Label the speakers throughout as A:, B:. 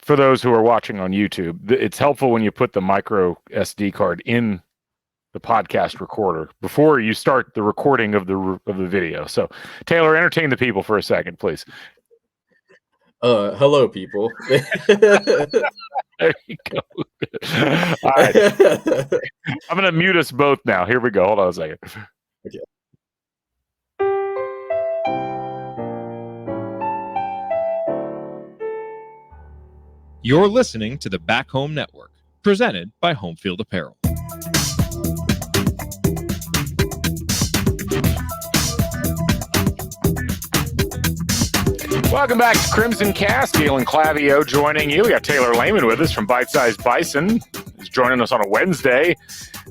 A: for those who are watching on YouTube, it's helpful when you put the micro SD card in the podcast recorder before you start the recording of the video. So, Taylor, entertain the people for a second, please.
B: Hello, people.
A: There you go. All right. I'm going to mute us both now. Here we go. Hold on a second.
B: Okay.
C: You're listening to the Back Home Network, presented by HomeField Apparel.
A: Welcome back to CrimsonCast. Galen Clavio joining you. We got Taylor Lehman with us from Bite Sized Bison. He's joining us on a Wednesday.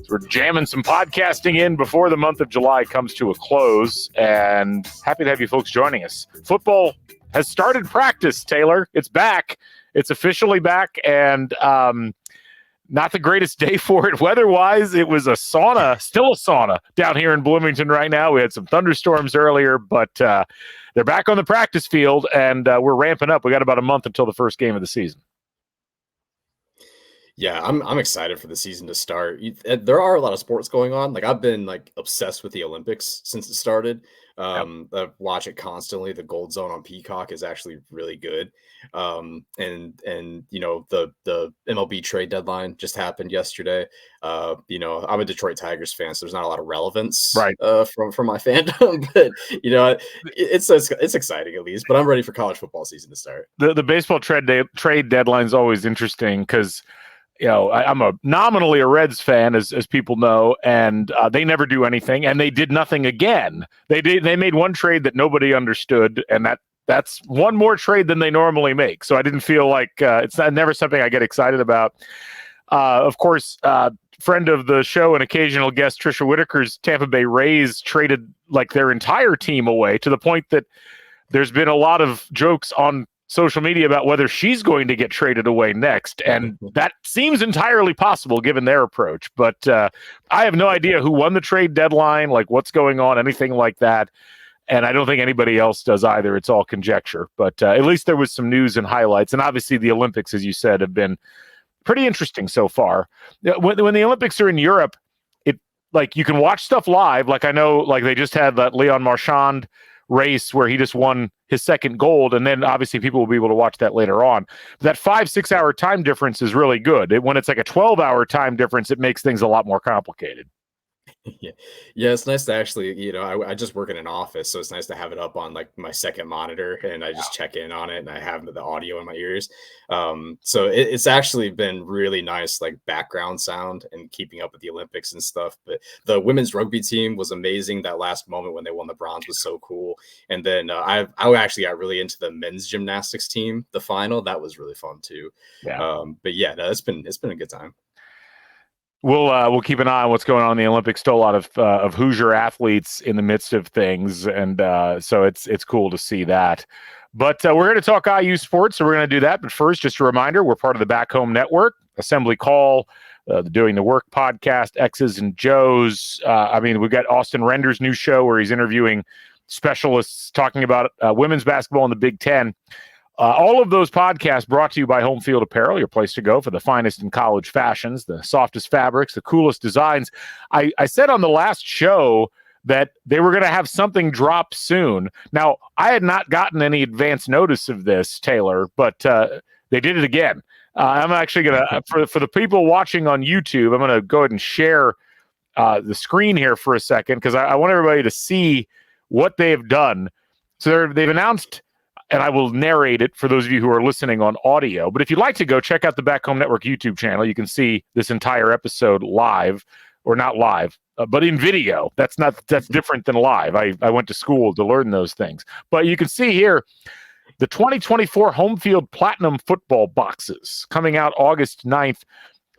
A: We're jamming some podcasting in before the month of July comes to a close, and happy to have you folks joining us. Football has started practice, Taylor. It's back. It's officially back, and not the greatest day for it weather-wise. It was a sauna, still a sauna down here in Bloomington right now. We had some thunderstorms earlier, but they're back on the practice field, and we're ramping up. We got about a month until the first game of the season.
B: Yeah, I'm excited for the season to start. There are a lot of sports going on. Like, I've been obsessed with the Olympics since it started. I watch it constantly. The Gold Zone on Peacock is actually really good. And you know, the MLB trade deadline just happened yesterday. You know, I'm a Detroit Tigers fan, so there's not a lot of relevance from my fandom, but you know, it's exciting at least. But I'm ready for college football season to start.
A: The baseball trade deadline is always interesting because, you know, I'm nominally a Reds fan, as people know, and they never do anything, and they did nothing again. They made one trade that nobody understood, and that's one more trade than they normally make. So I didn't feel like it's never something I get excited about. Of course, friend of the show and occasional guest Trisha Whitaker's Tampa Bay Rays traded like their entire team away, to the point that there's been a lot of jokes on social media about whether she's going to get traded away next. And that seems entirely possible given their approach. But I have no idea who won the trade deadline, like what's going on, anything like that. And I don't think anybody else does either. It's all conjecture. But at least there was some news and highlights. And obviously the Olympics, as you said, have been pretty interesting so far. When the Olympics are in Europe, it like you can watch stuff live. Like I know, like they just had that Leon Marchand race where he just won his second gold, and then obviously people will be able to watch that later on. That 5-6 hour time difference is really good. When it's like a 12-hour time difference, it makes things a lot more complicated.
B: Yeah, it's nice to actually, you know, I just work in an office, so it's nice to have it up on like my second monitor, and I just check in on it, and I have the audio in my ears. So it's actually been really nice, like background sound and keeping up with the Olympics and stuff. But the women's rugby team was amazing. That last moment when they won the bronze was so cool. And then I actually got really into the men's gymnastics team, the final. That was really fun too.
A: Yeah.
B: But yeah, no, it's been a good time.
A: We'll keep an eye on what's going on in the Olympics. Still a lot of Hoosier athletes in the midst of things, and so it's cool to see that. But we're going to talk IU sports, so we're going to do that. But first, just a reminder, we're part of the Back Home Network, Assembly Call, the Doing the Work podcast, X's and Joe's. I mean, we've got Austin Render's new show where he's interviewing specialists talking about women's basketball in the Big Ten. All of those podcasts brought to you by HomeField Apparel, your place to go for the finest in college fashions, the softest fabrics, the coolest designs. I said on the last show that they were going to have something drop soon. Now, I had not gotten any advance notice of this, Taylor, but they did it again. I'm actually going to, for the people watching on YouTube, I'm going to go ahead and share the screen here for a second, because I want everybody to see what they've done. So they've announced, and I will narrate it for those of you who are listening on audio. But if you'd like to go check out the Back Home Network YouTube channel, you can see this entire episode live, or not live, but in video. That's different than live. I went to school to learn those things. But you can see here the 2024 HomeField Platinum football boxes coming out August 9th.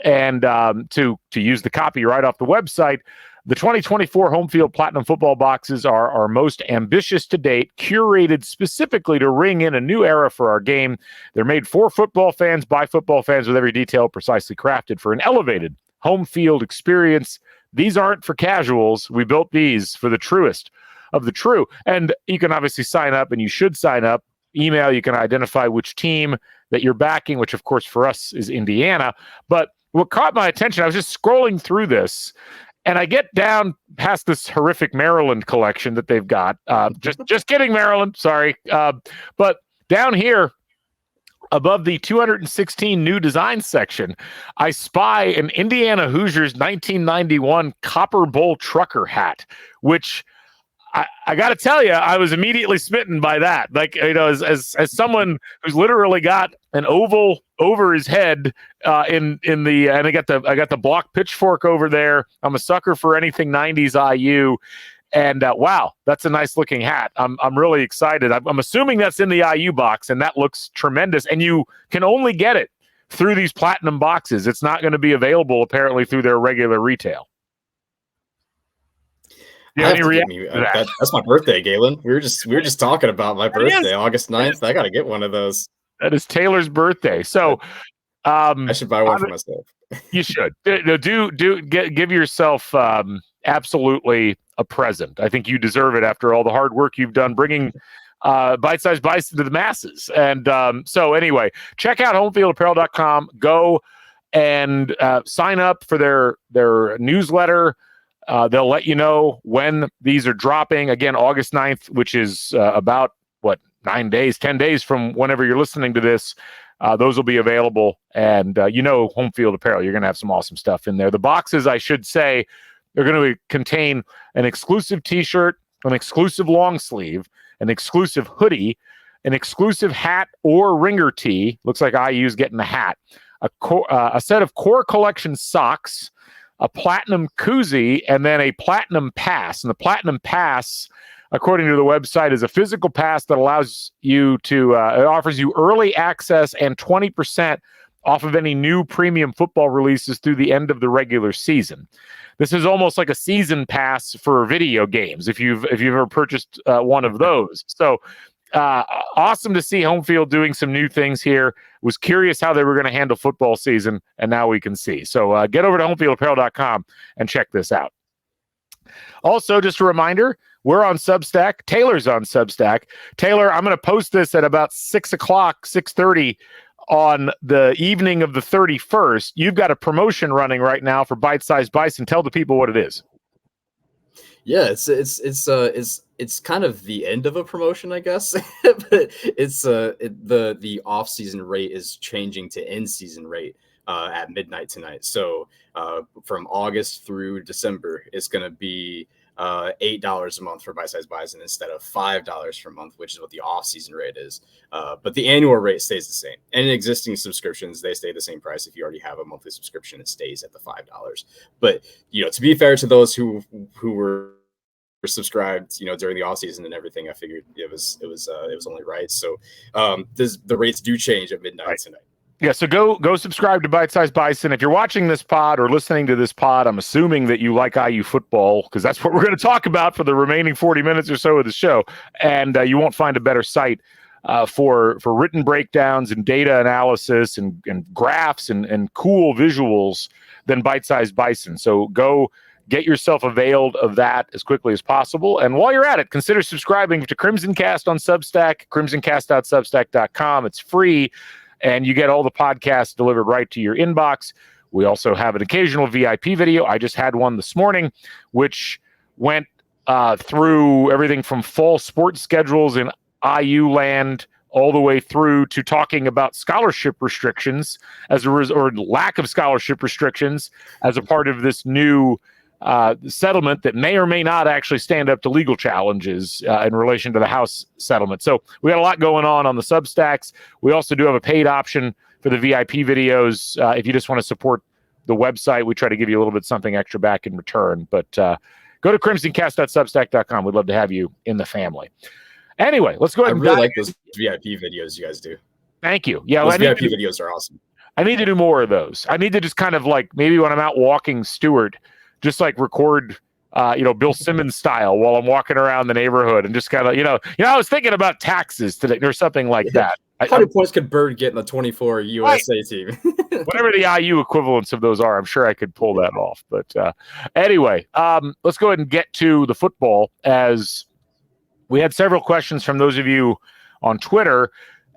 A: And to use the copy right off the website, the 2024 HomeField Platinum football boxes are our most ambitious to date, curated specifically to ring in a new era for our game. They're made for football fans, by football fans, with every detail precisely crafted for an elevated home field experience. These aren't for casuals. We built these for the truest of the true. And you can obviously sign up, and you should sign up, email, you can identify which team that you're backing, which of course for us is Indiana. But what caught my attention, I was just scrolling through this, and I get down past this horrific Maryland collection that they've got. Just kidding, Maryland. Sorry. But down here, above the 216 new design section, I spy an Indiana Hoosiers 1991 Copper Bowl trucker hat, which I got to tell you, I was immediately smitten by that. Like, as someone who's literally got an oval over his head and I got the block pitchfork over there. I'm a sucker for anything 90s IU. And wow, that's a nice looking hat. I'm really excited. I'm assuming that's in the IU box, and that looks tremendous. And you can only get it through these platinum boxes. It's not going to be available apparently through their regular retail.
B: That's my birthday, Galen. We were just talking about my birthday, August 9th. I got to get one of those.
A: That is Taylor's birthday. So
B: I should buy one for myself.
A: You should give yourself absolutely a present. I think you deserve it after all the hard work you've done bringing Bite Sized Bison to the masses. And so anyway, check out homefieldapparel.com. Go and sign up for their newsletter. They'll let you know when these are dropping. Again, August 9th, which is about 10 days from whenever you're listening to this. Those will be available. And Home Field Apparel, you're going to have some awesome stuff in there. The boxes, I should say, they're going to contain an exclusive t-shirt, an exclusive long sleeve, an exclusive hoodie, an exclusive hat or ringer tee. Looks like IU's getting the hat. A set of core collection socks, a platinum koozie, and then a platinum pass. And the platinum pass, according to the website, is a physical pass that allows you to, it offers you early access and 20% off of any new premium football releases through the end of the regular season. This is almost like a season pass for video games, if you've ever purchased one of those. So awesome to see HomeField doing some new things here. Was curious how they were going to handle football season, and now we can see. So get over to homefieldapparel.com and check this out. Also, just a reminder, we're on Substack. Taylor's on Substack. Taylor, I'm going to post this at about 6:30 on the evening of the 31st. You've got a promotion running right now for Bite Sized Bison. Tell the people what it is.
B: Yeah, it's kind of the end of a promotion, I guess. But it's the off-season rate is changing to in-season rate at midnight tonight. So from August through December, it's going to be $8 a month for Bite Sized Bison instead of $5 per month, which is what the off-season rate is. But the annual rate stays the same. And in existing subscriptions, they stay the same price. If you already have a monthly subscription, it stays at the $5. But to be fair to those who were subscribed, during the off season and everything, I figured it was only right. So the rates do change at midnight tonight.
A: Yeah, so go subscribe to Bite Sized Bison. If you're watching this pod or listening to this pod, I'm assuming that you like IU football, because that's what we're going to talk about for the remaining 40 minutes or so of the show. And you won't find a better site for written breakdowns and data analysis and graphs and cool visuals than Bite Sized Bison. So go get yourself availed of that as quickly as possible. And while you're at it, consider subscribing to CrimsonCast on Substack, crimsoncast.substack.com. It's free, and you get all the podcasts delivered right to your inbox. We also have an occasional VIP video. I just had one this morning, which went through everything from fall sports schedules in IU land all the way through to talking about scholarship restrictions or lack of scholarship restrictions as a part of this new settlement that may or may not actually stand up to legal challenges in relation to the House settlement. So we got a lot going on the Substacks. We also do have a paid option for the VIP videos. If you just want to support the website, we try to give you a little bit something extra back in return. But go to crimsoncast.substack.com. We'd love to have you in the family. Anyway, let's go ahead and
B: I really like those VIP videos you guys do.
A: Thank you. Yeah,
B: those VIP videos are awesome.
A: I need to do more of those. I need to just kind of like maybe when I'm out walking Stewart, just like record, Bill Simmons style while I'm walking around the neighborhood and just kind of, I was thinking about taxes today or something like that.
B: How many points could Bird get in the 24 USA team?
A: Whatever the IU equivalents of those are, I'm sure I could pull that off. But anyway, let's go ahead and get to the football, as we had several questions from those of you on Twitter,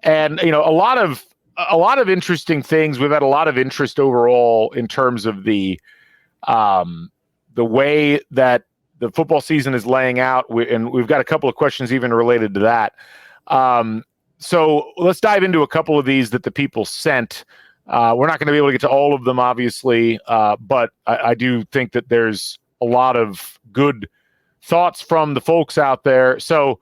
A: and a lot of interesting things. We've had a lot of interest overall in terms of the way that the football season is laying out, and we've got a couple of questions even related to that. So let's dive into a couple of these that the people sent. We're not going to be able to get to all of them, obviously, but I do think that there's a lot of good thoughts from the folks out there. So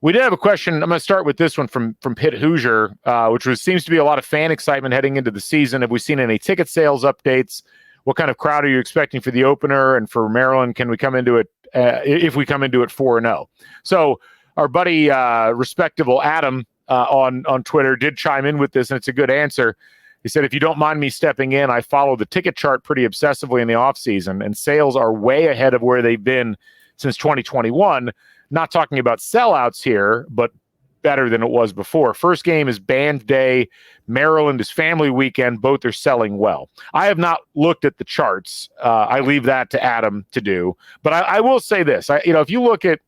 A: we did have a question. I'm going to start with this one from Pitt Hoosier, which seems to be a lot of fan excitement heading into the season. Have we seen any ticket sales updates? What kind of crowd are you expecting for the opener? And for Maryland, can we come into it if we come into it 4-0? So our buddy, respectable Adam on Twitter did chime in with this, and it's a good answer. He said, if you don't mind me stepping in, I follow the ticket chart pretty obsessively in the offseason, and sales are way ahead of where they've been since 2021. Not talking about sellouts here, but better than it was before. First game is Band Day. Maryland is family weekend. Both are selling well. I have not looked at the charts. I leave that to Adam to do. But I will say this. If you look at,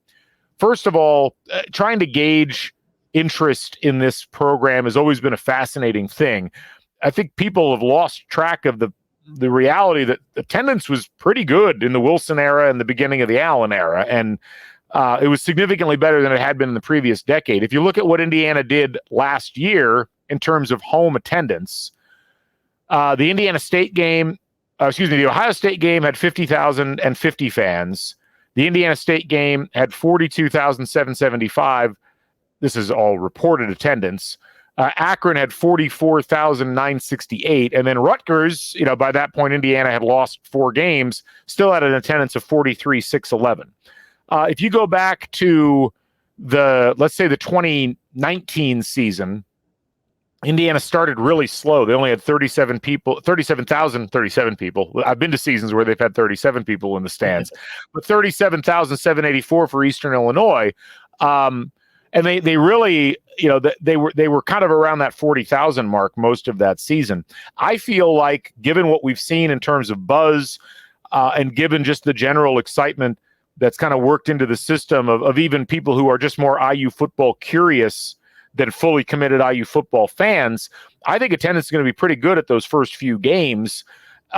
A: first of all, trying to gauge interest in this program has always been a fascinating thing. I think people have lost track of the reality that attendance was pretty good in the Wilson era and the beginning of the Allen era. And it was significantly better than it had been in the previous decade. If you look at what Indiana did last year in terms of home attendance, the Ohio State game had 50,050 fans. The Indiana State game had 42,775. This is all reported attendance. Akron had 44,968. And then Rutgers, by that point, Indiana had lost 4 games, still had an attendance of 43,611. If you go back to let's say the 2019 season, Indiana started really slow. They only had 37 people. I've been to seasons where they've had 37 people in the stands, but 37,784 for Eastern Illinois. And they really, they were kind of around that 40,000 mark most of that season. I feel like, given what we've seen in terms of buzz, and given just the general excitement that's kind of worked into the system of even people who are just more IU football curious than fully committed IU football fans, I think attendance is going to be pretty good at those first few games,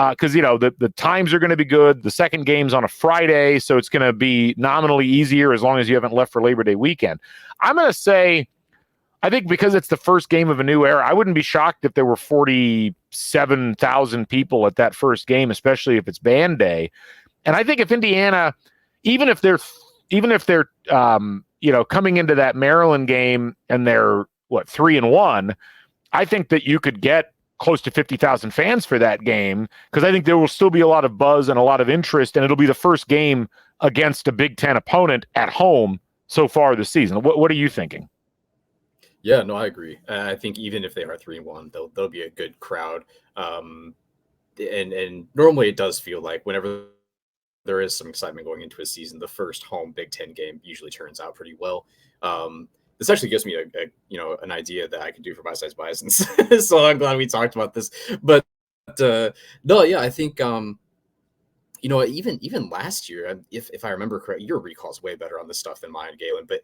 A: because the times are going to be good. The second game's on a Friday, so it's going to be nominally easier as long as you haven't left for Labor Day weekend. I'm going to say, I think because it's the first game of a new era, I wouldn't be shocked if there were 47,000 people at that first game, especially if it's Band Day. And I think if Indiana, even if they're coming into that Maryland game and they're 3-1, I think that you could get close to 50,000 fans for that game, because I think there will still be a lot of buzz and a lot of interest, and it'll be the first game against a Big Ten opponent at home so far this season. What are you thinking?
B: Yeah, no, I agree. I think even if they are 3-1, they'll be a good crowd. And normally it does feel like whenever there is some excitement going into a season, the first home Big Ten game usually turns out pretty well. This actually gives me an idea that I could do for Bite Sized Bisons. So I'm glad we talked about this. But no, yeah, I think even last year, if I remember correctly, your recall's way better on this stuff than mine, Galen. But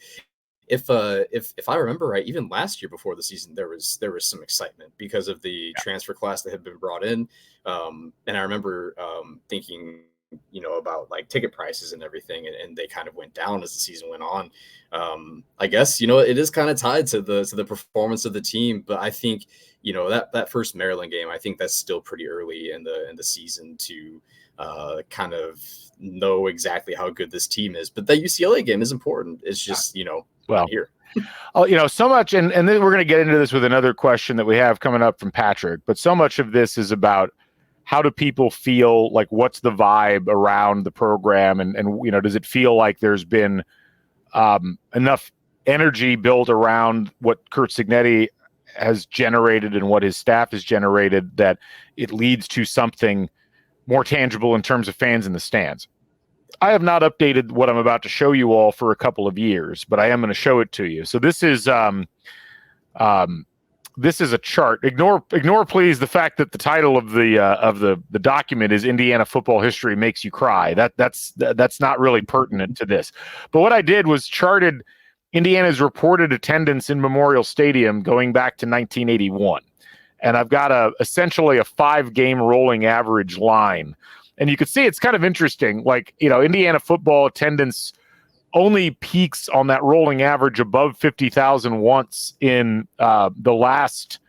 B: if I remember right, even last year before the season, there was some excitement because of the transfer class that had been brought in. And I remember thinking, about like ticket prices and everything, and they kind of went down as the season went on. I guess, it is kind of tied to the performance of the team, but I think, that first Maryland game, I think that's still pretty early in the season to kind of know exactly how good this team is. But that UCLA game is important. It's just, here.
A: So much, and then we're going to get into this with another question that we have coming up from Patrick, but so much of this is about how do people feel, like what's the vibe around the program, and does it feel like there's been enough energy built around what Curt Cignetti has generated and what his staff has generated that it leads to something more tangible in terms of fans in the stands? I have not updated what I'm about to show you all for a couple of years, but I am going to show it to you. So this is a chart. Ignore please the fact that the title of the document is Indiana Football History Makes You Cry. That's not really pertinent to this. But what I did was charted Indiana's reported attendance in Memorial Stadium going back to 1981. And I've got essentially a 5-game rolling average line. And you can see it's kind of interesting. Like, Indiana football attendance only peaks on that rolling average above 50,000 once in the last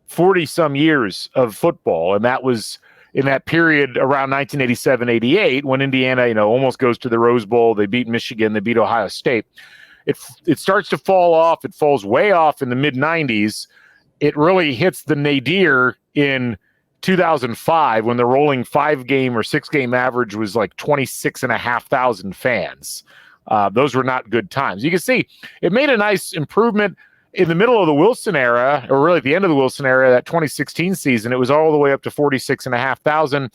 A: 40 some years of football. And that was in that period around 1987-88 when Indiana, almost goes to the Rose Bowl. They beat Michigan, they beat Ohio State. It starts to fall off. It falls way off in the mid 90s. It really hits the nadir in 2005 when the rolling 5-game or 6-game average was like 26,500 fans. Those were not good times. You can see it made a nice improvement in the middle of the Wilson era, or really at the end of the Wilson era, that 2016 season. It was all the way up to 46,500.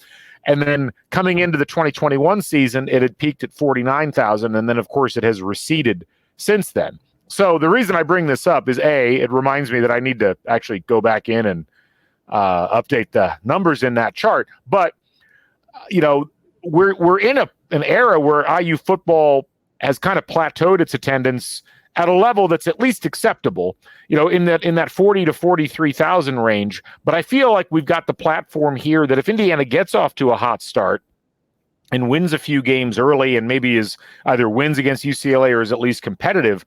A: And then coming into the 2021 season, it had peaked at 49,000. And then, of course, it has receded since then. So the reason I bring this up is, it reminds me that I need to actually go back in and update the numbers in that chart. But, we're in an era where IU football has kind of plateaued its attendance at a level that's at least acceptable, in that 40 to 43,000 range. But I feel like we've got the platform here that if Indiana gets off to a hot start and wins a few games early and maybe is either wins against UCLA or is at least competitive,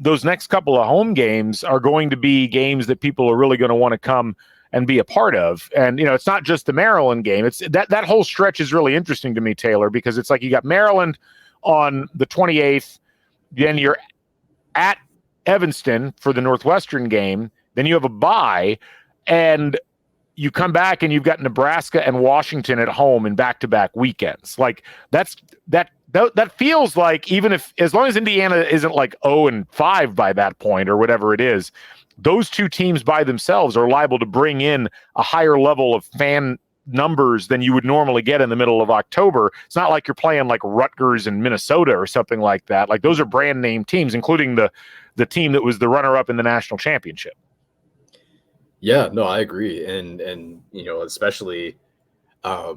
A: those next couple of home games are going to be games that people are really going to want to come and be a part of. And, it's not just the Maryland game. It's that whole stretch is really interesting to me, Taylor, because it's like you got Maryland on the 28th, then you're at Evanston for the Northwestern game, then you have a bye, and you come back and you've got Nebraska and Washington at home in back-to-back weekends. Like that feels like, even if, as long as Indiana isn't like 0-5 by that point or whatever it is, those two teams by themselves are liable to bring in a higher level of fan numbers than you would normally get in the middle of October. It's not like you're playing like Rutgers and Minnesota or something like that. Like, those are brand name teams, including the team that was the runner-up in the national championship.
B: Yeah, no, I agree. And especially, I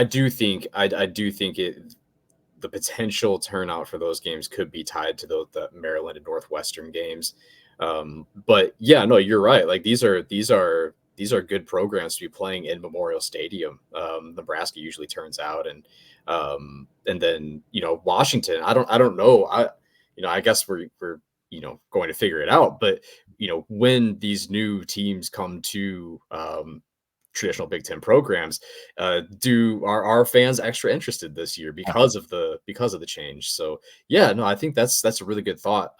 B: do think the potential turnout for those games could be tied to the Maryland and Northwestern games. But yeah, no, you're right. Like, these are good programs to be playing in Memorial Stadium. Nebraska usually turns out, and then Washington. I don't know. I guess we're going to figure it out. But when these new teams come to traditional Big Ten programs, are our fans extra interested this year because of the change? So yeah, no, I think that's a really good thought.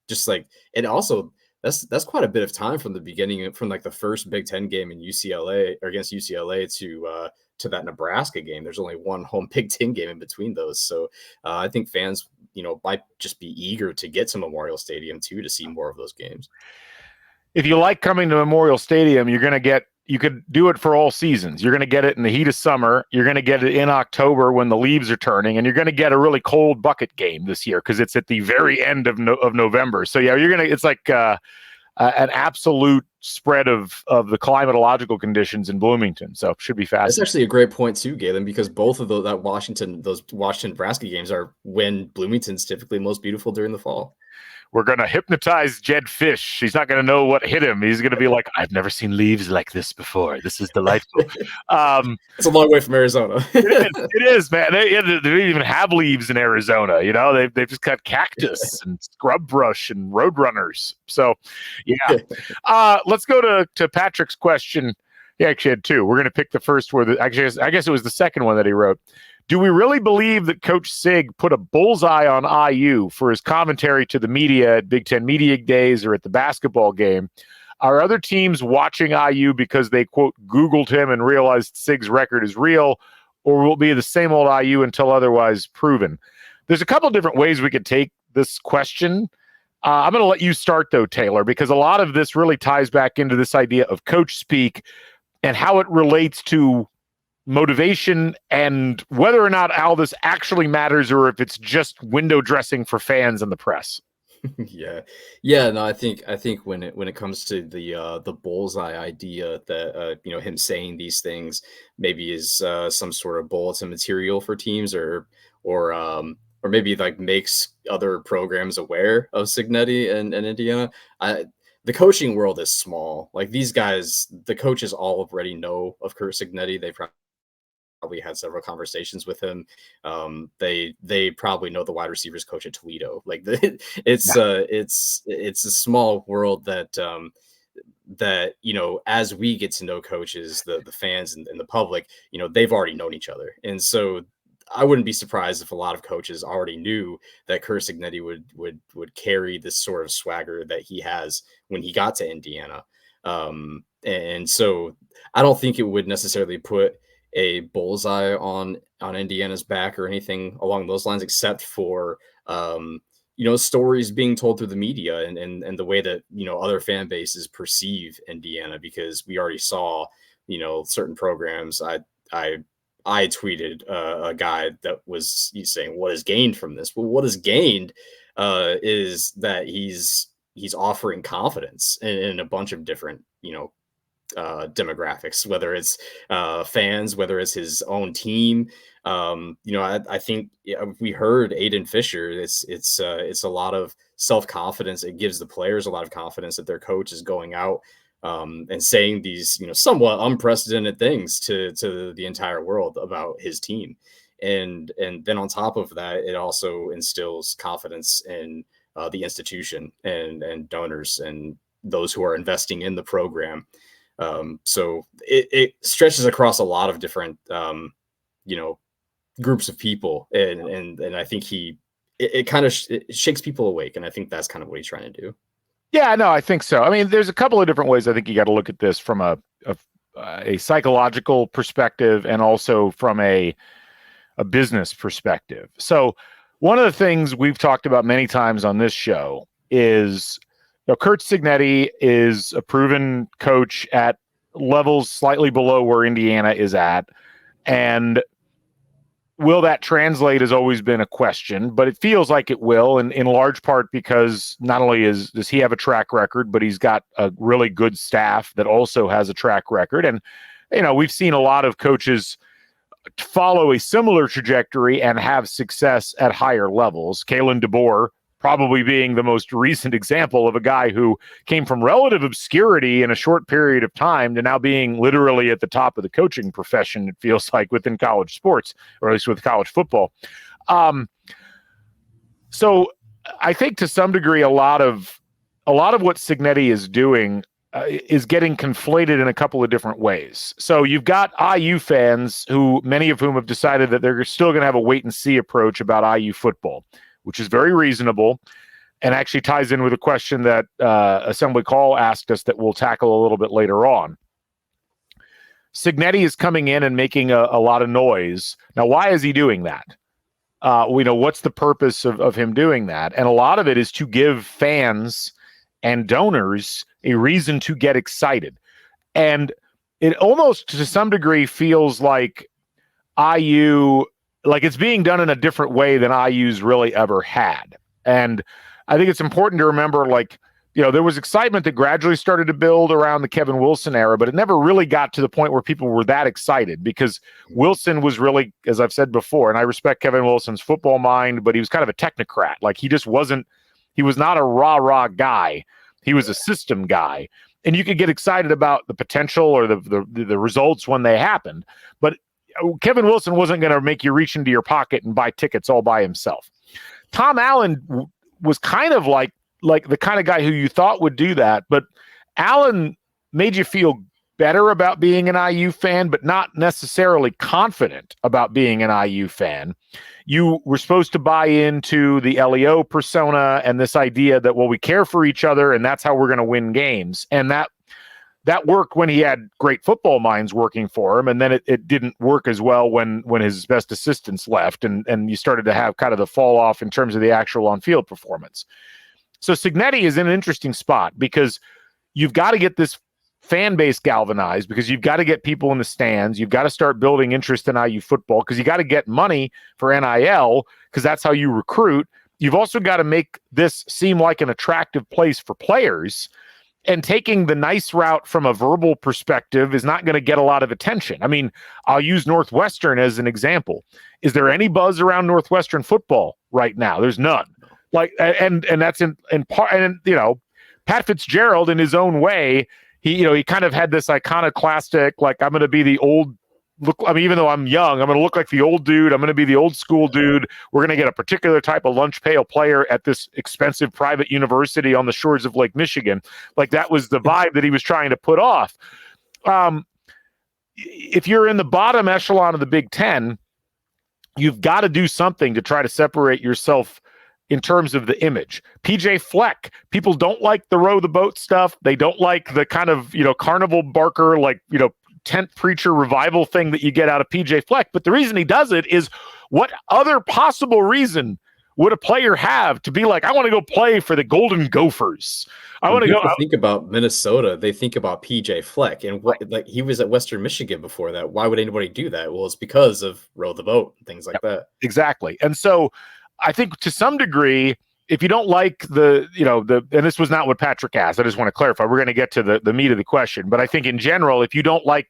B: Just like, and also, that's quite a bit of time from the beginning, from like the first Big Ten game in UCLA or against UCLA to that Nebraska game. There's only one home Big Ten game in between those. So I think fans, might just be eager to get to Memorial Stadium too, to see more of those games.
A: If you like coming to Memorial Stadium, you could do it for all seasons. You're going to get it in the heat of summer. You're going to get it in October when the leaves are turning, and you're going to get a really cold bucket game this year because it's at the very end of November. So yeah, it's like an absolute spread of the climatological conditions in Bloomington. So it should be fast.
B: That's actually a great point too, Galen, because both of those Washington Nebraska games are when Bloomington's typically most beautiful during the fall.
A: We're going to hypnotize Jed Fish. He's not going to know what hit him. He's going to be like, I've never seen leaves like this before. This is delightful.
B: It's a long way from Arizona.
A: It is, man. They don't even have leaves in Arizona. They've just got cactus and scrub brush and roadrunners. So, yeah. Let's go to Patrick's question. He actually had two. We're going to pick the first one. I guess it was the second one that he wrote. Do we really believe that Coach Sig put a bullseye on IU for his commentary to the media at Big Ten Media Days or at the basketball game? Are other teams watching IU because they, quote, Googled him and realized Sig's record is real, or will it be the same old IU until otherwise proven? There's a couple different ways we could take this question. I'm going to let you start, though, Taylor, because a lot of this really ties back into this idea of coach speak and how it relates to motivation and whether or not all this actually matters or if it's just window dressing for fans and the press.
B: Yeah. No, I think when it comes to the bullseye idea that him saying these things maybe is some sort of bulletin material for teams or or maybe like makes other programs aware of Cignetti and Indiana. The coaching world is small. Like these guys, the coaches all already know of Curt Cignetti. They probably had several conversations with him. They probably know the wide receivers coach at Toledo. Like it's a small world that as we get to know coaches, the fans and the public, they've already known each other. And so I wouldn't be surprised if a lot of coaches already knew that Curt Cignetti would carry this sort of swagger that he has when he got to Indiana. And so I don't think it would necessarily put a bullseye on Indiana's back or anything along those lines, except for stories being told through the media and the way that other fan bases perceive Indiana, because we already saw certain programs. I tweeted a guy that was saying, what is gained from this? Well, what is gained is that he's offering confidence in a bunch of different, demographics, whether it's fans, whether it's his own team. I think we heard Aiden Fisher. It's a lot of self-confidence. It gives the players a lot of confidence that their coach is going out and saying these, somewhat unprecedented things to the entire world about his team. And then on top of that, it also instills confidence in the institution and donors and those who are investing in the program. So it stretches across a lot of different, groups of people. And I think it kind of shakes people awake. And I think that's kind of what he's trying to do.
A: Yeah, no, I think so. I mean, there's a couple of different ways I think you got to look at this from a psychological perspective and also from a business perspective. So one of the things we've talked about many times on this show is Curt Cignetti is a proven coach at levels slightly below where Indiana is at. And will that translate has always been a question, but it feels like it will, and in large part because not only does he have a track record, but he's got a really good staff that also has a track record. And, we've seen a lot of coaches follow a similar trajectory and have success at higher levels. Kalen DeBoer probably being the most recent example of a guy who came from relative obscurity in a short period of time to now being literally at the top of the coaching profession, it feels like, within college sports, or at least with college football. So I think to some degree, a lot of what Cignetti is doing is getting conflated in a couple of different ways. So you've got IU fans many of whom have decided that they're still going to have a wait and see approach about IU football, which is very reasonable and actually ties in with a question that Assembly Call asked us that we'll tackle a little bit later on. Cignetti is coming in and making a lot of noise. Now, why is he doing that? What's the purpose of him doing that? And a lot of it is to give fans and donors a reason to get excited. And it almost to some degree feels like IU, like it's being done in a different way than IU's really ever had. And I think it's important to remember, there was excitement that gradually started to build around the Kevin Wilson era, but it never really got to the point where people were that excited, because Wilson was really, as I've said before, and I respect Kevin Wilson's football mind, but he was kind of a technocrat. Like he was not a rah-rah guy. He was a system guy. And you could get excited about the potential or the results when they happened. But Kevin Wilson wasn't going to make you reach into your pocket and buy tickets all by himself. Tom Allen was kind of like the kind of guy who you thought would do that, but Allen made you feel better about being an IU fan, but not necessarily confident about being an IU fan. You were supposed to buy into the LEO persona and this idea that, we care for each other and that's how we're going to win games. And that worked when he had great football minds working for him. And then it didn't work as well when his best assistants left and you started to have kind of the fall off in terms of the actual on-field performance. So Cignetti is in an interesting spot because you've got to get this fan base galvanized, because you've got to get people in the stands. You've got to start building interest in IU football, because you got to get money for NIL, because that's how you recruit. You've also got to make this seem like an attractive place for players. And taking the nice route from a verbal perspective is not going to get a lot of attention. I mean, I'll use Northwestern as an example. Is there any buzz around Northwestern football right now. There's none. Like, and that's in part, and Pat Fitzgerald in his own way, he kind of had this iconoclastic, like, I'm going to be the old look. I mean, even though I'm young, I'm going to look like the old dude. I'm going to be the old school dude. We're going to get a particular type of lunch pail player at this expensive private university on the shores of Lake Michigan. Like, that was the vibe that he was trying to put off. If you're in the bottom echelon of the Big Ten, you've got to do something to try to separate yourself in terms of the image. PJ Fleck, people don't like the row the boat stuff. They don't like the kind of, carnival barker, like, tent preacher revival thing that you get out of PJ Fleck. But the reason he does it is, what other possible reason would a player have to be like, I want to go play for the Golden Gophers? I want to go
B: think about Minnesota. They think about PJ Fleck, and like, he was at Western Michigan before that. Why would anybody do that? Well, it's because of row the boat and things like that.
A: Exactly. And so I think to some degree, if you don't like and this was not what Patrick asked, I just want to clarify, we're going to get to the meat of the question. But I think in general, if you don't like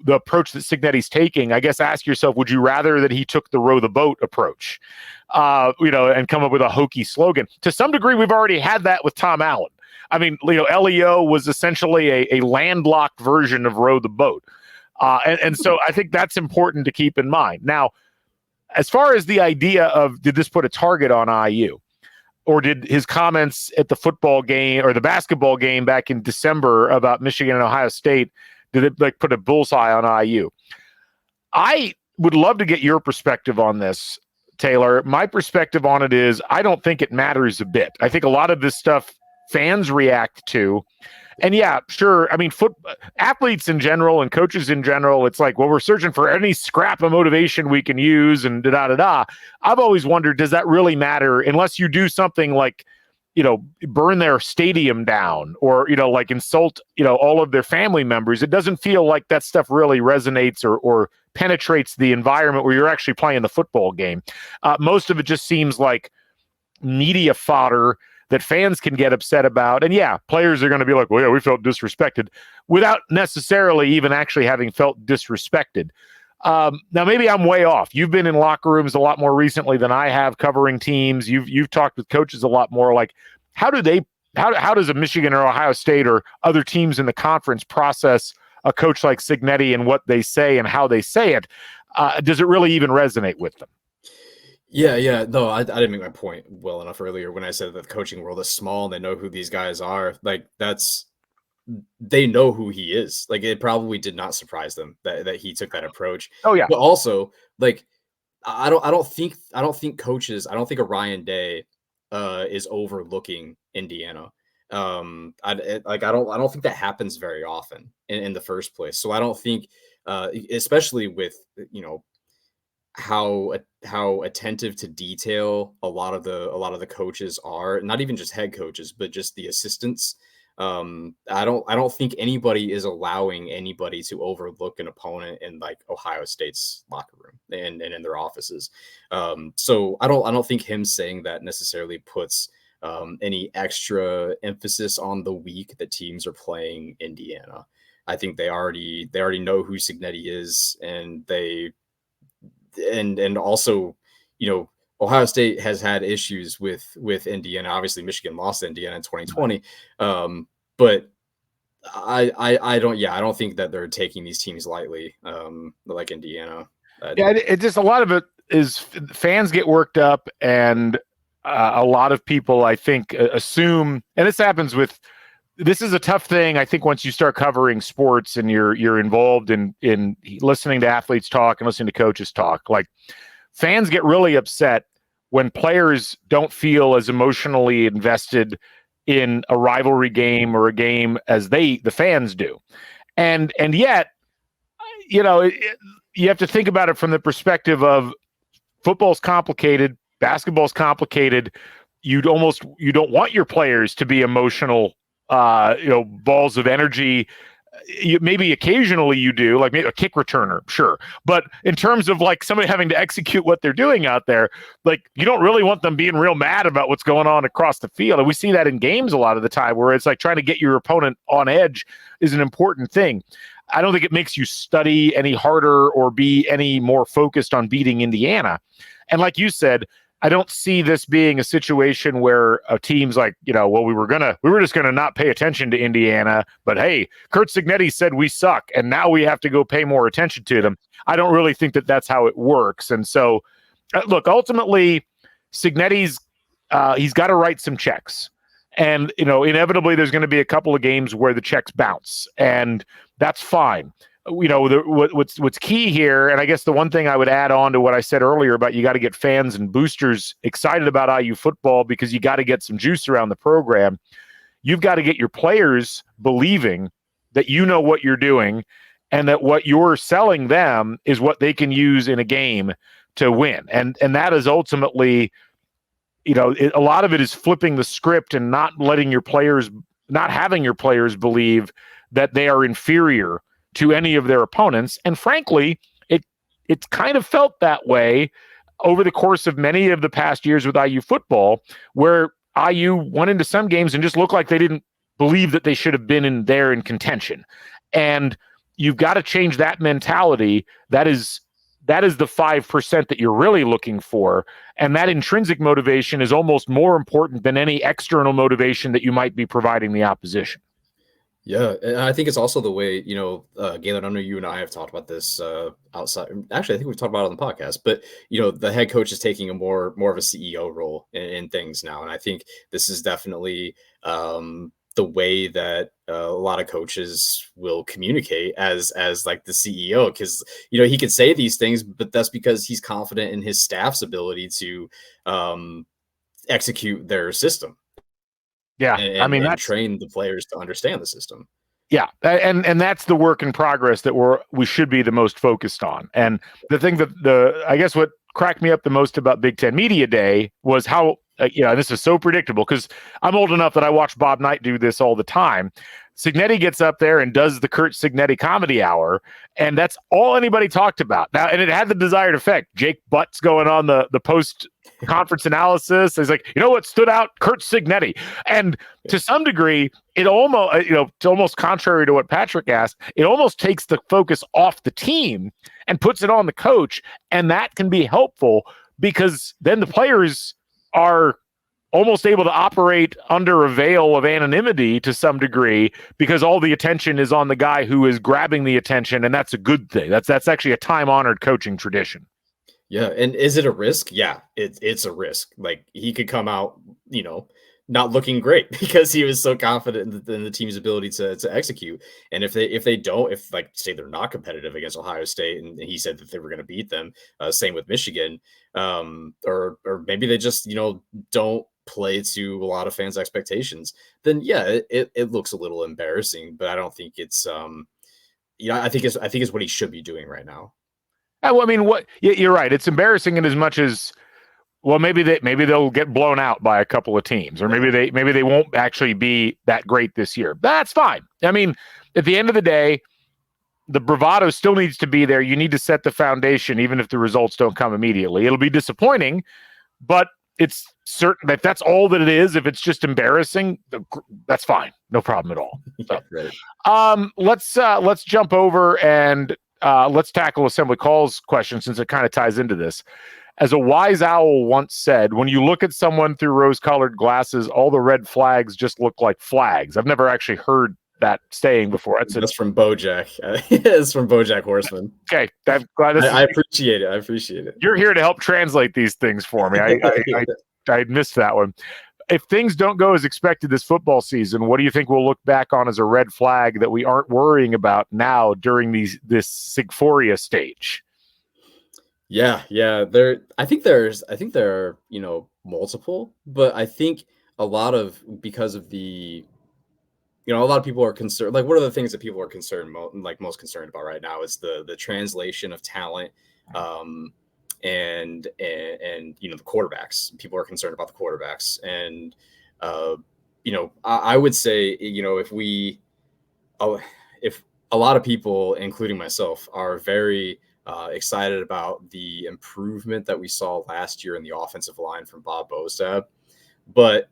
A: the approach that Cignetti's taking, I guess ask yourself, would you rather that he took the row the boat approach, and come up with a hokey slogan? To some degree, we've already had that with Tom Allen. I mean, LEO was essentially a landlocked version of row the boat. And so I think that's important to keep in mind. Now, as far as the idea of, did this put a target on IU? Or did his comments at the football game or the basketball game back in December about Michigan and Ohio State, did it put a bullseye on IU? I would love to get your perspective on this, Taylor. My perspective on it is, I don't think it matters a bit. I think a lot of this stuff fans react to. And yeah, sure. I mean, athletes in general and coaches in general, it's like, well, we're searching for any scrap of motivation we can use and da-da-da-da. I've always wondered, does that really matter unless you do something like, burn their stadium down or, like insult, all of their family members? It doesn't feel like that stuff really resonates or penetrates the environment where you're actually playing the football game. Most of it just seems like media fodder that fans can get upset about. And yeah, players are going to be like, well, yeah, we felt disrespected, without necessarily even actually having felt disrespected. Now, maybe I'm way off. You've been in locker rooms a lot more recently than I have, covering teams. You've talked with coaches a lot more. Like, how does a Michigan or Ohio State or other teams in the conference process a coach like Cignetti and what they say and how they say it? Does it really even resonate with them?
B: Yeah. No, I didn't make my point well enough earlier when I said that the coaching world is small and they know who these guys are. Like, they know who he is. Like, it probably did not surprise them that he took that approach.
A: Oh yeah.
B: But also, like, I don't think coaches, I don't think a Ryan Day is overlooking Indiana. I don't think that happens very often in the first place. So I don't think, especially with, how attentive to detail a lot of the coaches are, not even just head coaches, but just the assistants. I don't think anybody is allowing anybody to overlook an opponent in like Ohio State's locker room and in their offices. So I don't think him saying that necessarily puts any extra emphasis on the week that teams are playing Indiana. I think they already know who Signetti is, and also, Ohio State has had issues with Indiana. Obviously, Michigan lost to Indiana in 2020. But I don't think that they're taking these teams lightly, like Indiana.
A: It just, a lot of it is fans get worked up, and a lot of people, I think, assume, and this is a tough thing. I think once you start covering sports and you're involved in listening to athletes talk and listening to coaches talk, like, fans get really upset when players don't feel as emotionally invested in a rivalry game or a game as the fans do. And yet, you have to think about it from the perspective of football's complicated, basketball's complicated. You don't want your players to be emotional, balls of energy. Maybe occasionally you do, like maybe a kick returner, sure. But in terms of like somebody having to execute what they're doing out there, like, you don't really want them being real mad about what's going on across the field. And we see that in games a lot of the time, where it's like trying to get your opponent on edge is an important thing. I don't think it makes you study any harder or be any more focused on beating Indiana. And like you said, I don't see this being a situation where a team's like, well, we were just gonna not pay attention to Indiana, but hey, Curt Cignetti said we suck, and now we have to go pay more attention to them. I don't really think that that's how it works. And so, look, ultimately, Cignetti's he's got to write some checks, and inevitably there's going to be a couple of games where the checks bounce, and that's fine. What's key here, and I guess the one thing I would add on to what I said earlier about you got to get fans and boosters excited about IU football because you got to get some juice around the program. You've got to get your players believing that you know what you're doing and that what you're selling them is what they can use in a game to win. And that is ultimately, a lot of it is flipping the script and not having your players believe that they are inferior to any of their opponents. And frankly, it's kind of felt that way over the course of many of the past years with IU football, where IU went into some games and just looked like they didn't believe that they should have been in contention. And you've got to change that mentality. That is the 5% that you're really looking for. And that intrinsic motivation is almost more important than any external motivation that you might be providing the opposition.
B: Yeah, and I think it's also the way, Galen, I know you and I have talked about this outside. Actually, I think we've talked about it on the podcast, but, the head coach is taking a more of a CEO role in things now. And I think this is definitely the way that a lot of coaches will communicate as like the CEO, because, he could say these things, but that's because he's confident in his staff's ability to execute their system.
A: Yeah,
B: and that's train the players to understand the system.
A: Yeah, and that's the work in progress that we should be the most focused on. And the thing that I guess what cracked me up the most about Big Ten Media Day was how this is so predictable because I'm old enough that I watch Bob Knight do this all the time. Cignetti gets up there and does the Curt Cignetti Comedy Hour, and that's all anybody talked about. Now, and it had the desired effect. Jake Butt's going on the post-conference analysis. He's like, what stood out? Curt Cignetti. And to some degree, it almost contrary to what Patrick asked, it almost takes the focus off the team and puts it on the coach, and that can be helpful because then the players are almost able to operate under a veil of anonymity to some degree because all the attention is on the guy who is grabbing the attention, and that's a good thing. That's actually a time-honored coaching tradition.
B: Yeah, and is it a risk? Yeah, it's a risk. Like, he could come out, not looking great because he was so confident in the team's ability to execute. And if they don't, like say they're not competitive against Ohio State, and he said that they were going to beat them, same with Michigan, or maybe they just don't play to a lot of fans' expectations, then yeah, it looks a little embarrassing. But I don't think it's I think it's what he should be doing right now.
A: Well, I mean, you're right. It's embarrassing in as much as, well, maybe they'll get blown out by a couple of teams, or maybe they won't actually be that great this year. That's fine. I mean, at the end of the day, the bravado still needs to be there. You need to set the foundation, even if the results don't come immediately. It'll be disappointing, but it's certain that that's all that it is. If it's just embarrassing, that's fine. No problem at all. So,
B: Right.
A: Let's jump over and let's tackle Assembly Call's question, since it kind of ties into this. As a wise owl once said, when you look at someone through rose-colored glasses, all the red flags just look like flags. I've never actually heard that saying before.
B: That's from BoJack. It's from BoJack Horseman.
A: Okay, I'm glad
B: I appreciate it. I appreciate it.
A: You're here to help translate these things for me. I missed that one. If things don't go as expected this football season, what do you think we'll look back on as a red flag that we aren't worrying about now during this Sigforia stage?
B: Yeah. I think there are, multiple, but I think a lot of, because of the, a lot of people are concerned. Like, what are the things that people are most concerned about right now is the translation of talent, and the quarterbacks. People are concerned about the quarterbacks, and I would say, if a lot of people, including myself, are very excited about the improvement that we saw last year in the offensive line from Bob Bostab. But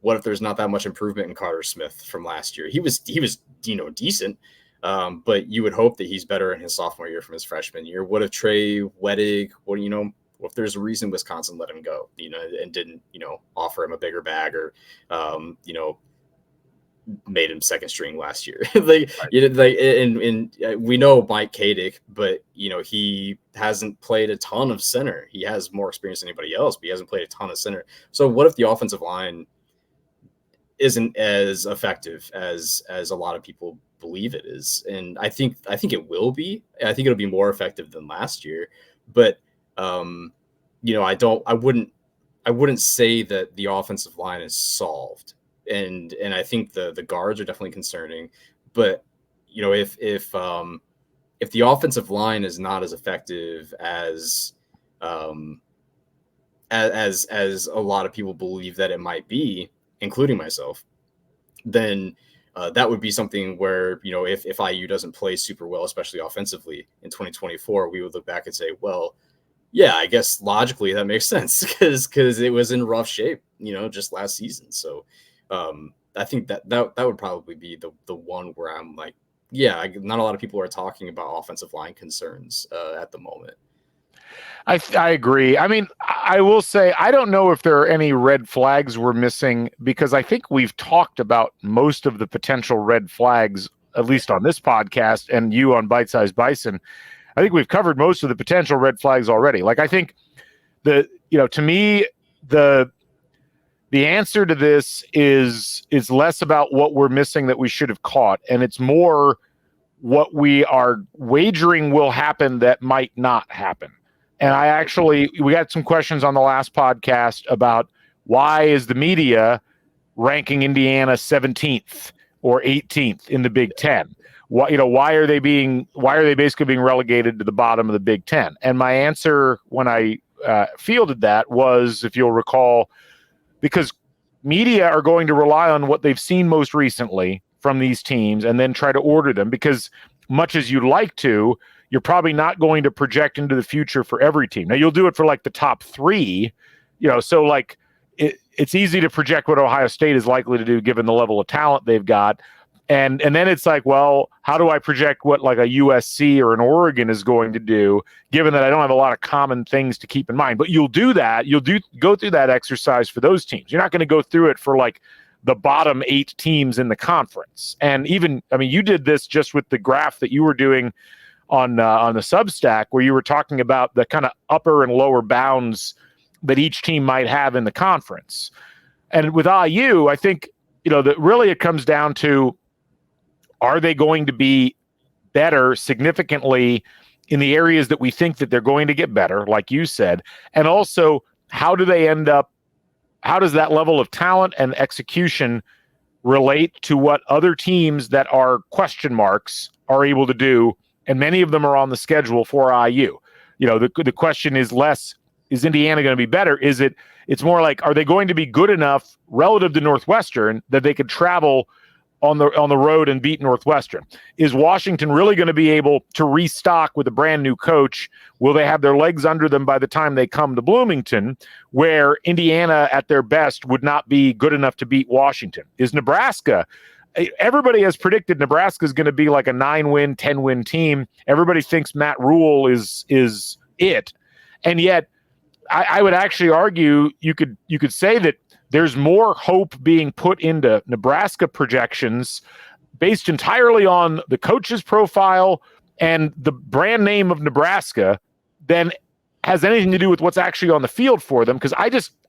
B: what if there's not that much improvement in Carter Smith from last year? He was decent, but you would hope that he's better in his sophomore year from his freshman year. What if Trey Wettig, What if there's a reason Wisconsin let him go, and didn't, offer him a bigger bag or, made him second string last year. And we know Mike Kadick, but he hasn't played a ton of center. He has more experience than anybody else, but he hasn't played a ton of center. So what if the offensive line isn't as effective as a lot of people believe it is? And I think it will be. I think it'll be more effective than last year. But I wouldn't say that the offensive line is solved. And I think the guards are definitely concerning, but if the offensive line is not as effective as a lot of people believe that it might be, including myself, then that would be something where, if IU doesn't play super well, especially offensively in 2024, we would look back and say, well, yeah, I guess logically that makes sense because it was in rough shape, just last season. So I think that would probably be the one where I'm like, yeah, not a lot of people are talking about offensive line concerns at the moment.
A: I agree. I mean, I will say I don't know if there are any red flags we're missing, because I think we've talked about most of the potential red flags, at least on this podcast, and you on Bite Sized Bison. I think we've covered most of the potential red flags already. Like, I think to me, the answer to this is less about what we're missing that we should have caught, and it's more what we are wagering will happen that might not happen. And we got some questions on the last podcast about why is the media ranking Indiana 17th or 18th in the Big Ten? Why are they basically being relegated to the bottom of the Big Ten? And my answer when I fielded that was, if you'll recall, because media are going to rely on what they've seen most recently from these teams and then try to order them, because much as you'd like to, you're probably not going to project into the future for every team. Now, you'll do it for like the top three, so like it's easy to project what Ohio State is likely to do given the level of talent they've got. And then it's like, well, how do I project what like a USC or an Oregon is going to do, given that I don't have a lot of common things to keep in mind? But you'll do that. Go through that exercise for those teams. You're not going to go through it for like the bottom 8 teams in the conference. And even, I mean, you did this just with the graph that you were doing on the Substack, where you were talking about the kind of upper and lower bounds that each team might have in the conference. And with IU, I think, that really it comes down to, are they going to be better significantly in the areas that we think that they're going to get better, like you said? And also, how does that level of talent and execution relate to what other teams that are question marks are able to do? And many of them are on the schedule for IU. The question is less, is Indiana going to be better? It's more like, are they going to be good enough relative to Northwestern that they could travel on the road and beat Northwestern? Is Washington really going to be able to restock with a brand new coach? Will they have their legs under them by the time they come to Bloomington, where Indiana at their best would not be good enough to beat Washington? Is Nebraska? Everybody has predicted Nebraska is going to be like a 9-win, 10-win team. Everybody thinks Matt Rule is it. And yet I would actually argue you could say that there's more hope being put into Nebraska projections based entirely on the coach's profile and the brand name of Nebraska than has anything to do with what's actually on the field for them. Because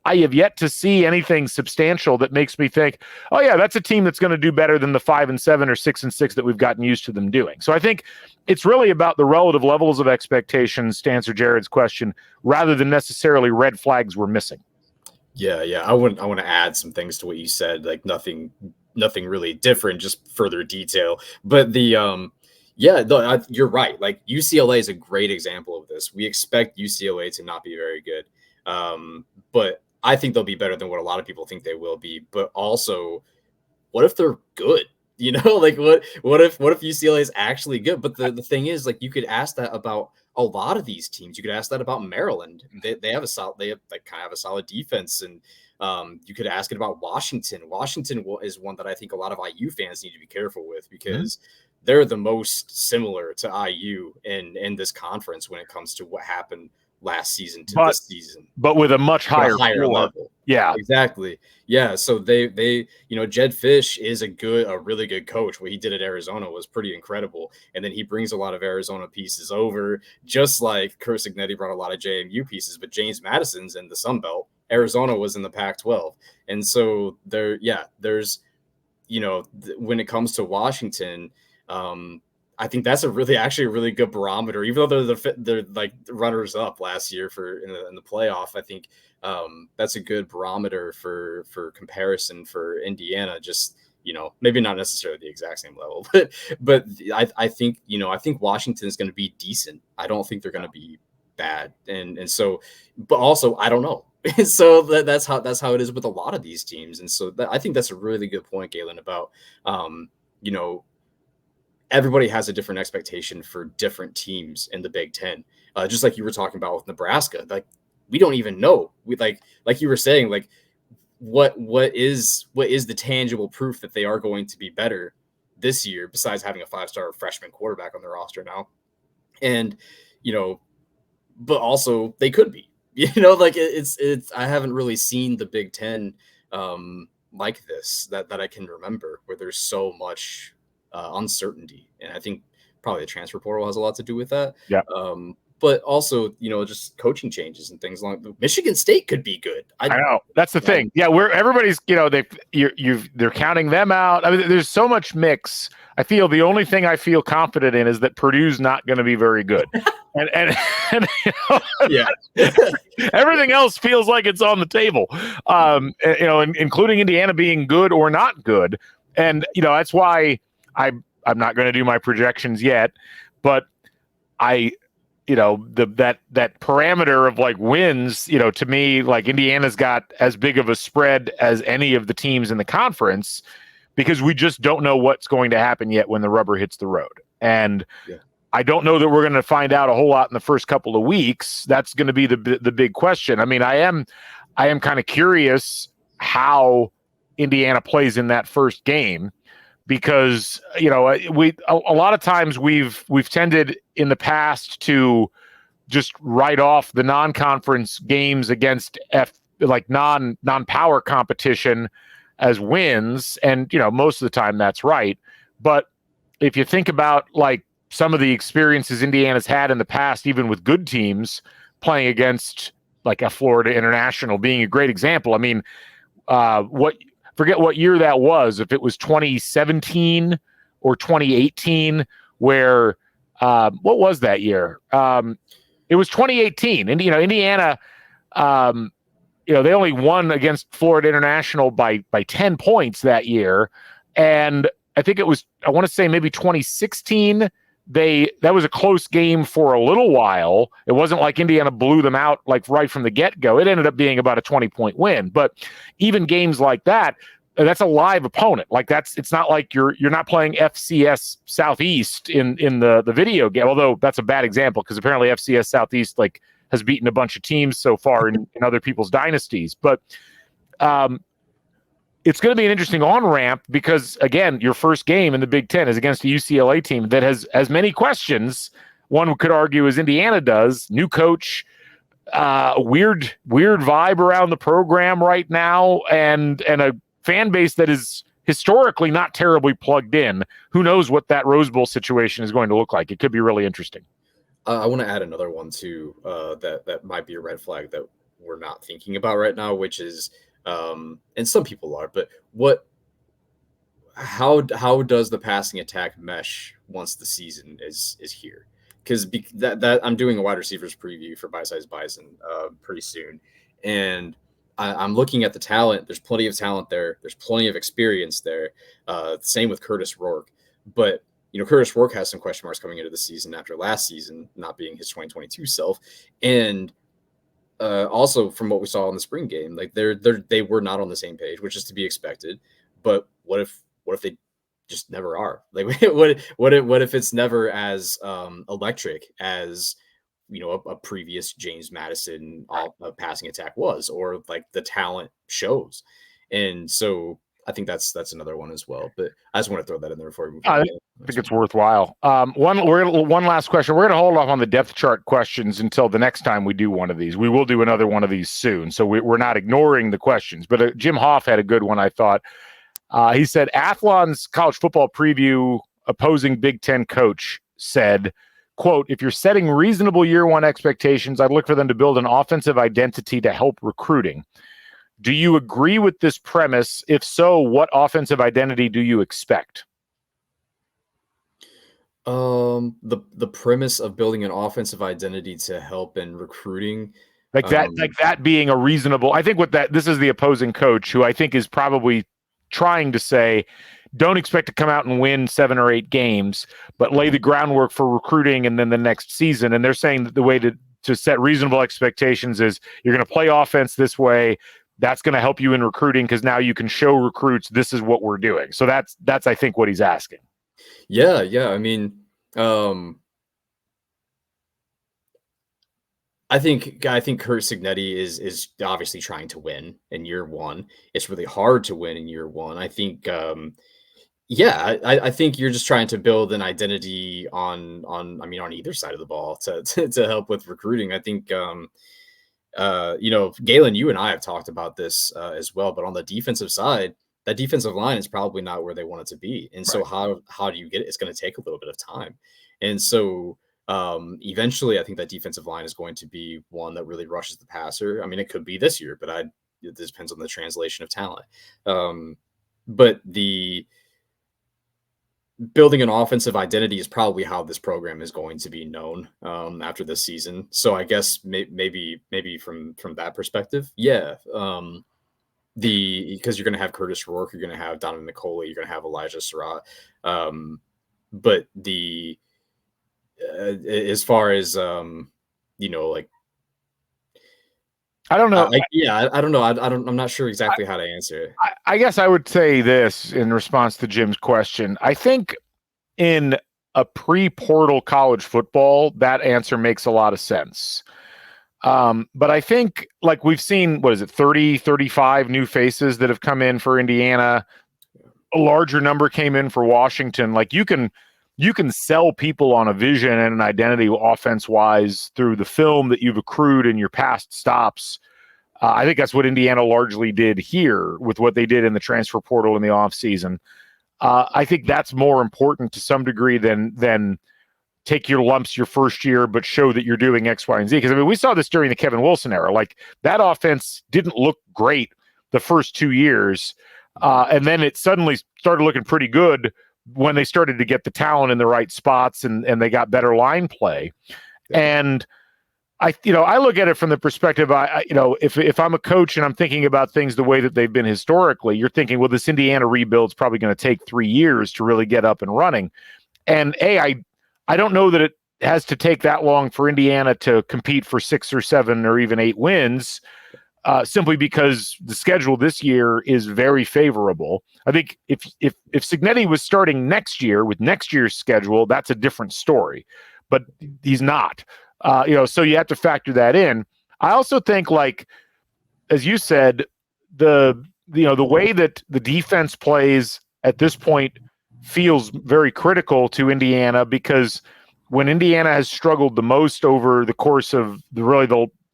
A: I have yet to see anything substantial that makes me think, oh yeah, that's a team that's going to do better than the 5-7 or 6-6 that we've gotten used to them doing. So I think it's really about the relative levels of expectations, to answer Jared's question, rather than necessarily red flags we're missing.
B: Yeah. I want to add some things to what you said, like nothing really different, just further detail. But you're right. Like UCLA is a great example of this. We expect UCLA to not be very good. But I think they'll be better than what a lot of people think they will be. But also, what if they're good? Like what if UCLA is actually good? But the thing is, like, you could ask that about a lot of these teams. You could ask that about Maryland. They have kind of a solid defense, and you could ask it about Washington. Washington is one that I think a lot of IU fans need to be careful with, because they're the most similar to IU in this conference when it comes to what happened last season to
A: But-
B: this season,
A: but with a much
B: at
A: higher,
B: a higher
A: floor.
B: level.
A: Yeah.
B: Exactly. Yeah. So they, Jed Fish is a really good coach. What he did at Arizona was pretty incredible. And then he brings a lot of Arizona pieces over, just like Curt Cignetti brought a lot of JMU pieces, but James Madison's in the Sun Belt. Arizona was in the Pac-12. And so there's, when it comes to Washington, I think that's actually a really good barometer, even though they're like runners up last year in the playoff. I think that's a good barometer for comparison for Indiana. Just, maybe not necessarily the exact same level, but I think Washington's going to be decent. I don't think they're going to be bad. And so, but also I don't know. So that's how it is with a lot of these teams. And so I think that's a really good point, Galen, about, everybody has a different expectation for different teams in the Big Ten. Just like you were talking about with Nebraska, like we don't even know. We like you were saying, like what is the tangible proof that they are going to be better this year, besides having a 5-star freshman quarterback on their roster now, and but also they could be. Like it's I haven't really seen the Big Ten like this that I can remember, where there's so much uncertainty, and I think probably the transfer portal has a lot to do with that.
A: Yeah.
B: But also, just coaching changes and things like Michigan State could be good.
A: I know, that's the thing. Yeah, where everybody's, they're counting them out. I mean, there's so much mix. I feel the only thing I feel confident in is that Purdue's not going to be very good, and
B: yeah,
A: everything else feels like it's on the table. Including Indiana being good or not good, and that's why I'm not going to do my projections yet, but that parameter of like wins, to me, like Indiana's got as big of a spread as any of the teams in the conference, because we just don't know what's going to happen yet when the rubber hits the road. And I don't know that we're going to find out a whole lot in the first couple of weeks. That's going to be the big question. I mean, I am kind of curious how Indiana plays in that first game, because a lot of times we've tended in the past to just write off the non-conference games against non-power competition as wins, and most of the time that's right. But if you think about like some of the experiences Indiana's had in the past, even with good teams playing against like a Florida International being a great example. I mean, forget what year that was, if it was 2017 or 2018, where what was that year? It was 2018. And Indiana, they only won against Florida International by 10 points that year. And I think it was, I want to say maybe 2016, that was a close game for a little while. It wasn't like Indiana blew them out like right from the get-go. It ended up being about a 20-point win. But even games like that, that's a live opponent. Like it's not like you're not playing FCS Southeast in the video game, although that's a bad example because apparently FCS Southeast like has beaten a bunch of teams so far in other people's dynasties. But it's going to be an interesting on-ramp because, again, your first game in the Big Ten is against a UCLA team that has as many questions, one could argue, as Indiana does. New coach, weird vibe around the program right now, and a fan base that is historically not terribly plugged in. Who knows what that Rose Bowl situation is going to look like? It could be really interesting.
B: I want to add another one too, that might be a red flag that we're not thinking about right now, which is, and some people are, but how does the passing attack mesh once the season is here? Because that I'm doing a wide receivers preview for Bite Sized Bison pretty soon, and I'm looking at the talent. There's plenty of talent there. There's plenty of experience there. Same with Curtis Rourke, but Curtis Rourke has some question marks coming into the season after last season not being his 2022 self, and also from what we saw in the spring game, like they were not on the same page, which is to be expected. But what if they just never are? Like what if it's never as electric as a previous James Madison passing attack was, or like the talent shows? And so I think that's another one as well. But I just want to throw that in there before we move
A: I
B: on.
A: think it's worthwhile. One last question. We're going to hold off on the depth chart questions until the next time we do one of these. We will do another one of these soon, so we're not ignoring the questions. But Jim Hoff had a good one, I thought. He said, Athlon's college football preview opposing Big Ten coach said, quote, if you're setting reasonable year one expectations, I'd look for them to build an offensive identity to help recruiting. Do you agree with this premise? If so, what offensive identity do you expect?
B: The premise of building an offensive identity to help in recruiting.
A: Like that being a reasonable, I think this is the opposing coach who I think is probably trying to say, don't expect to come out and win 7 or 8 games, but lay the groundwork for recruiting and then the next season. And they're saying that the way to set reasonable expectations is you're going to play offense this way. That's going to help you in recruiting because now you can show recruits this is what we're doing. So that's I think what he's asking.
B: Yeah. I mean, I think Curt Cignetti is obviously trying to win in year one. It's really hard to win in year one. I think, I think you're just trying to build an identity on either side of the ball to help with recruiting. I think, Galen, you and I have talked about this as well, but on the defensive side, that defensive line is probably not where they want it to be. And so how do you get it? It's going to take a little bit of time. And so eventually I think that defensive line is going to be one that really rushes the passer. I mean, it could be this year, but it depends on the translation of talent. But the building an offensive identity is probably how this program is going to be known after this season. So I guess maybe from that perspective, because you're going to have Curtis Rourke, you're going to have Donovan McCulley, you're going to have Elijah Surratt. But as far as like,
A: I don't know.
B: I don't know. I'm not sure exactly how to answer it.
A: I guess I would say this in response to Jim's question. I think in a pre-portal college football, that answer makes a lot of sense. But I think like we've seen, 30, 35 new faces that have come in for Indiana. A larger number came in for Washington. Like you can sell people on a vision and an identity offense-wise through the film that you've accrued in your past stops. I think that's what Indiana largely did here with what they did in the transfer portal in the offseason. I think that's more important to some degree than take your lumps your first year, but show that you're doing X, Y, and Z. Because, I mean, we saw this during the Kevin Wilson era. Like, that offense didn't look great the first 2 years, and then it suddenly started looking pretty good when they started to get the talent in the right spots and they got better line play. Yeah. And I look at it from the perspective, if I'm a coach and I'm thinking about things the way that they've been historically, you're thinking, well, this Indiana rebuild's probably going to take 3 years to really get up and running. And I don't know that it has to take that long for Indiana to compete for 6 or 7 or even 8 wins, simply because the schedule this year is very favorable. I think if Cignetti was starting next year with next year's schedule, that's a different story, but he's not. So you have to factor that in. I also think, like, as you said, the way that the defense plays at this point feels very critical to Indiana, because when Indiana has struggled the most over the course of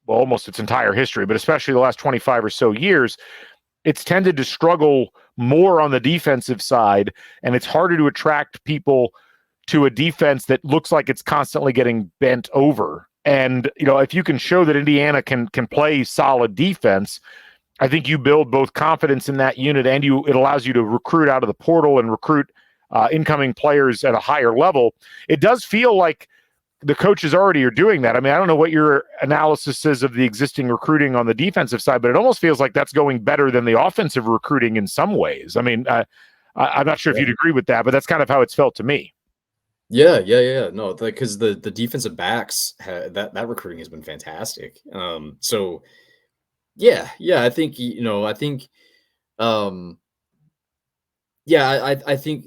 A: almost its entire history, but especially the last 25 or so years, it's tended to struggle more on the defensive side, and it's harder to attract people to a defense that looks like it's constantly getting bent over. And, if you can show that Indiana can play solid defense, I think you build both confidence in that unit, and it allows you to recruit out of the portal and recruit incoming players at a higher level. It does feel like the coaches already are doing that. I mean, I don't know what your analysis is of the existing recruiting on the defensive side, but it almost feels like that's going better than the offensive recruiting in some ways. I mean, I'm not sure if you'd agree with that, but that's kind of how it's felt to me.
B: Yeah. No, because the defensive backs, that recruiting has been fantastic. I think, I think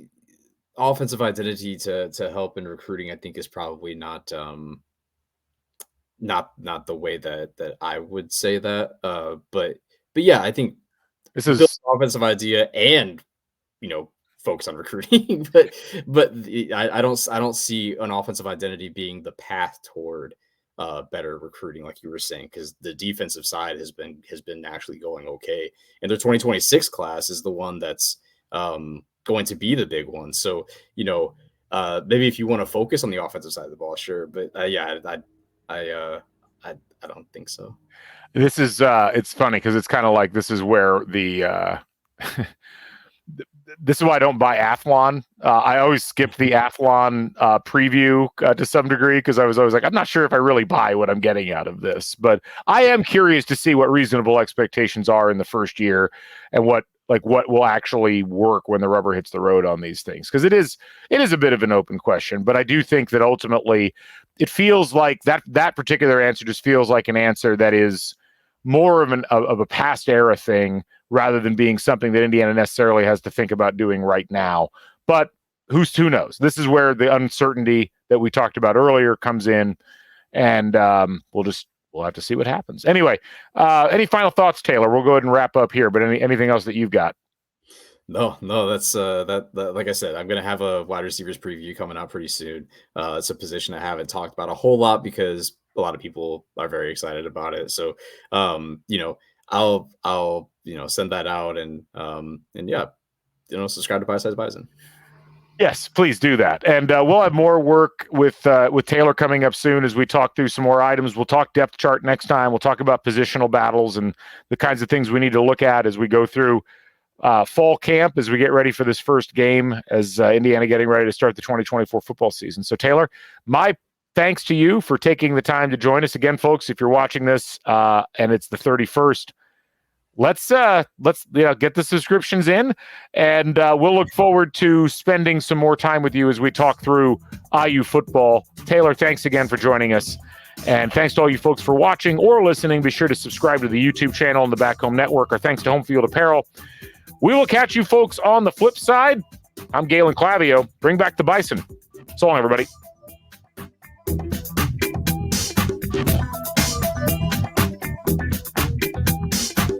B: offensive identity to help in recruiting, I think, is probably not the way that I would say that. But yeah, I think
A: This
B: build
A: is
B: an offensive idea and, focus on recruiting. but I don't see an offensive identity being the path toward better recruiting, like you were saying, because the defensive side has been actually going okay, and their 2026 class is the one that's going to be the big one. So maybe if you want to focus on the offensive side of the ball, sure, but I don't think so.
A: This is it's funny because it's kind of like this is where the this is why I don't buy Athlon. I always skip the Athlon preview to some degree because I was always like, I'm not sure if I really buy what I'm getting out of this, but I am curious to see what reasonable expectations are in the first year and what will actually work when the rubber hits the road on these things, because it is a bit of an open question. But I do think that ultimately it feels like that particular answer just feels like an answer that is more of a past era thing rather than being something that Indiana necessarily has to think about doing right now. But who knows? This is where the uncertainty that we talked about earlier comes in, and we'll have to see what happens. Anyway, any final thoughts, Taylor? We'll go ahead and wrap up here, but anything else that you've got?
B: No, that's that like I said, I'm gonna have a wide receivers preview coming out pretty soon. It's a position I haven't talked about a whole lot because a lot of people are very excited about it. So I'll send that out and yeah, subscribe to Bite Sized Bison.
A: Yes, please do that. And we'll have more work with Taylor coming up soon as we talk through some more items. We'll talk depth chart next time. We'll talk about positional battles and the kinds of things we need to look at as we go through fall camp, as we get ready for this first game, as Indiana getting ready to start the 2024 football season. So Taylor, my thanks to you for taking the time to join us again, folks. If you're watching this and it's the 31st, let's get the subscriptions in, and we'll look forward to spending some more time with you as we talk through IU football. Taylor, thanks again for joining us, and thanks to all you folks for watching or listening. Be sure to subscribe to the YouTube channel and the Back Home Network. Our thanks to HomeField Apparel. We will catch you folks on the flip side. I'm Galen Clavio. Bring back the Bison. So long, everybody.